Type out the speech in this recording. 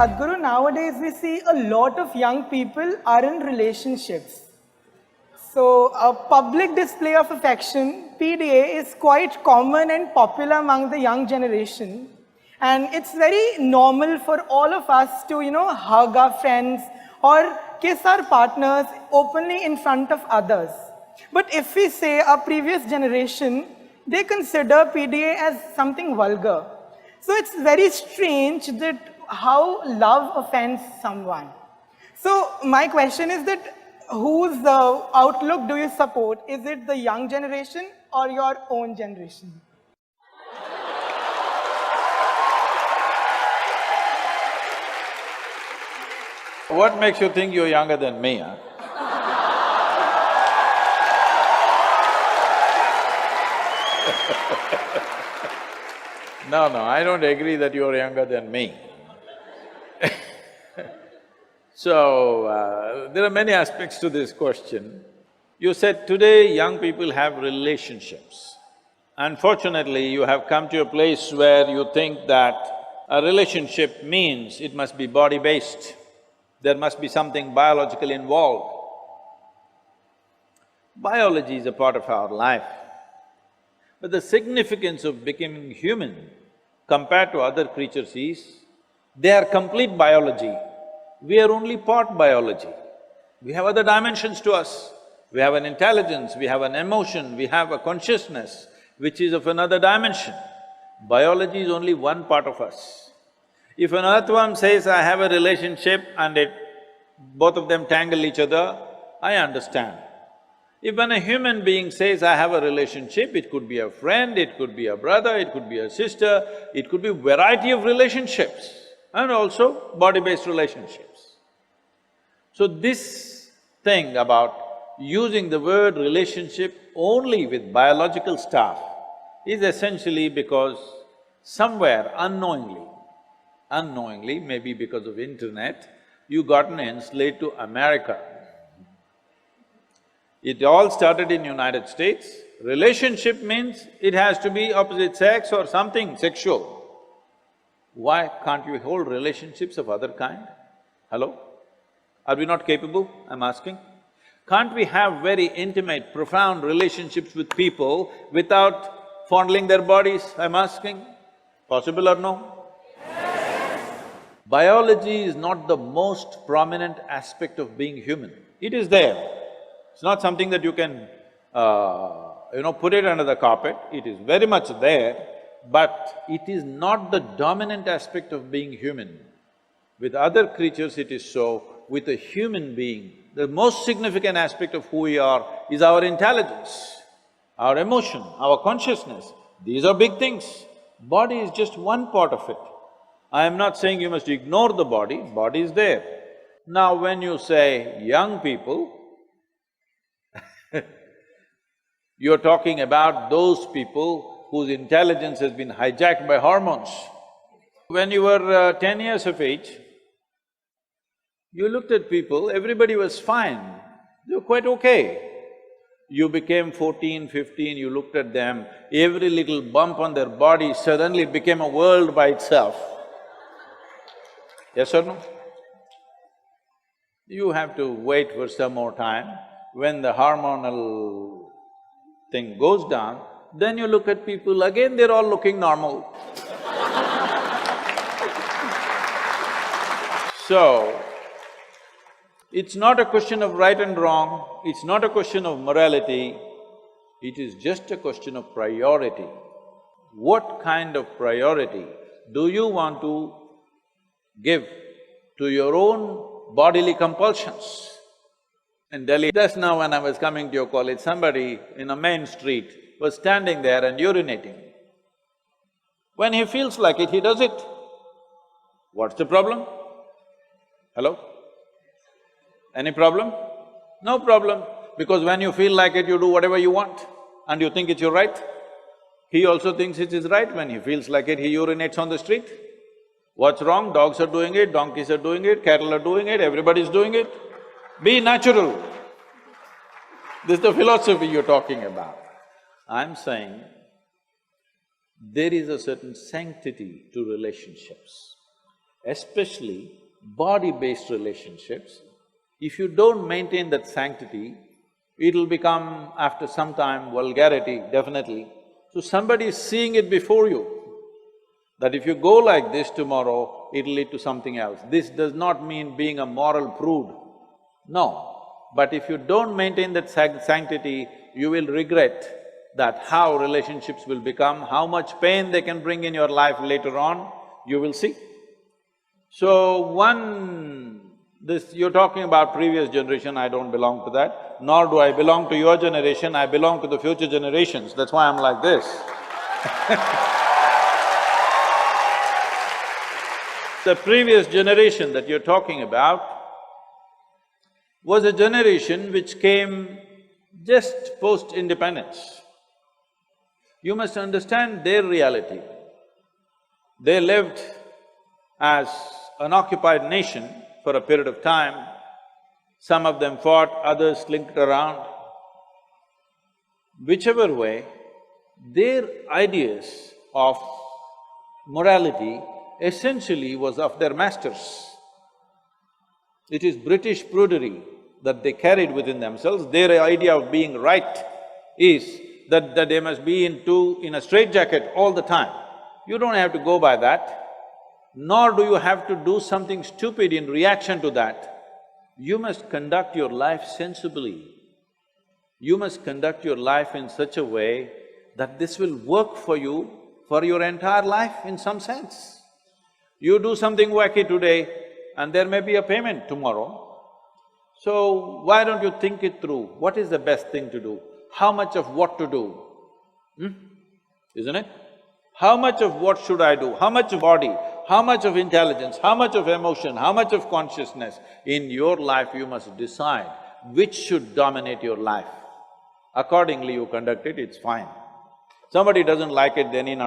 Sadhguru, nowadays we see a lot of young people are in relationships. So a public display of affection, PDA, is quite common and popular among the young generation. And it's very normal for all of us to, hug our friends or kiss our partners openly in front of others. But if we say our previous generation, they consider PDA as something vulgar. So it's very strange that how love offends someone. So my question is that whose outlook do you support? Is it the young generation or your own generation? What makes you think you're younger than me, huh? No, I don't agree that you're younger than me. So, there are many aspects to this question. You said today young people have relationships. Unfortunately, you have come to a place where you think that a relationship means it must be body-based. There must be something biological involved. Biology is a part of our life. But the significance of becoming human compared to other creatures is, they are complete biology, we are only part biology. We have other dimensions to us. We have an intelligence, we have an emotion, we have a consciousness which is of another dimension. Biology is only one part of us. If an earthworm says, I have a relationship and both of them tangle each other, I understand. If when a human being says, I have a relationship, it could be a friend, it could be a brother, it could be a sister, it could be a variety of relationships and also body-based relationships. So this thing about using the word relationship only with biological stuff is essentially because somewhere unknowingly, maybe because of internet, you gotten enslaved to America. It all started in United States. Relationship means it has to be opposite sex or something sexual. Why can't we hold relationships of other kind? Hello? Are we not capable, I'm asking? Can't we have very intimate, profound relationships with people without fondling their bodies, I'm asking? Possible or no? Yes. Biology is not the most prominent aspect of being human. It is there. It's not something that you can, put it under the carpet. It is very much there, but it is not the dominant aspect of being human. With other creatures it is so, with a human being, the most significant aspect of who we are is our intelligence, our emotion, our consciousness. These are big things. Body is just one part of it. I am not saying you must ignore the body is there. Now when you say young people, you're talking about those people whose intelligence has been hijacked by hormones. When you were 10 years of age, you looked at people, everybody was fine, they were quite okay. You became 14, 15, you looked at them, every little bump on their body suddenly became a world by itself. Yes or no? You have to wait for some more time. When the hormonal thing goes down, then you look at people, again they're all looking normal. So, it's not a question of right and wrong, it's not a question of morality, it is just a question of priority. What kind of priority do you want to give to your own bodily compulsions? In Delhi, just now when I was coming to your college, somebody in a main street was standing there and urinating. When he feels like it, he does it. What's the problem? Hello? Any problem? No problem, because when you feel like it, you do whatever you want and you think it's your right. He also thinks it is right. When he feels like it, he urinates on the street. What's wrong? Dogs are doing it, donkeys are doing it, cattle are doing it, everybody's doing it. Be natural. This is the philosophy you're talking about. I'm saying there is a certain sanctity to relationships. especially body-based relationships, if you don't maintain that sanctity, it'll become, after some time, vulgarity, definitely. So somebody is seeing it before you, that if you go like this tomorrow, it'll lead to something else. This does not mean being a moral prude, no. But if you don't maintain that sanctity, you will regret that how relationships will become, how much pain they can bring in your life later on, you will see. So you're talking about previous generation, I don't belong to that, nor do I belong to your generation, I belong to the future generations, that's why I'm like this. The previous generation that you're talking about was a generation which came just post-independence. You must understand their reality. They lived as an occupied nation for a period of time. Some of them fought, others slinked around. Whichever way, their ideas of morality essentially was of their masters. It is British prudery that they carried within themselves. Their idea of being right is that they must be in a straitjacket all the time. You don't have to go by that, nor do you have to do something stupid in reaction to that. You must conduct your life sensibly. You must conduct your life in such a way that this will work for you for your entire life in some sense. You do something wacky today and there may be a payment tomorrow. So why don't you think it through? What is the best thing to do? How much of what to do? Isn't it? How much of what should I do? How much of body? How much of intelligence? How much of emotion? How much of consciousness? In your life you must decide which should dominate your life. Accordingly you conduct it, it's fine. Somebody doesn't like it, then he not